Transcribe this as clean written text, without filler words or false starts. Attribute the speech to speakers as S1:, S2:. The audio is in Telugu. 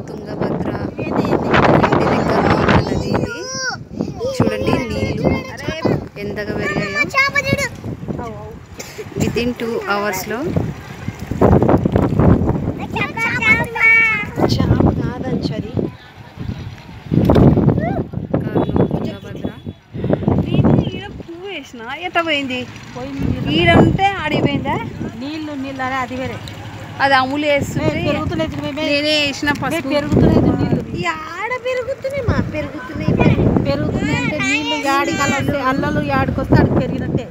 S1: తుంగభద్ర నది ఇది చూడండి. నీళ్ళు ఎంతగా పెరిగాయో వితిన్ 2 అవర్స్లో. ఎట్లా పోయింది? ఈడ ఉంటే ఆడిపోయిందా? నీళ్ళు అదే అది వేరే, అది అమూలు వేస్తుంది. నేనే వేసిన పసుపు. పెరుగుతున్నాయి నీళ్ళు, ఆడ పెరుగుతున్నాయి మా పెరుగుతున్నాయి అంటే నీళ్ళు యాడికి అల్లలు యాడికొస్తే అది పెరిగినట్టే.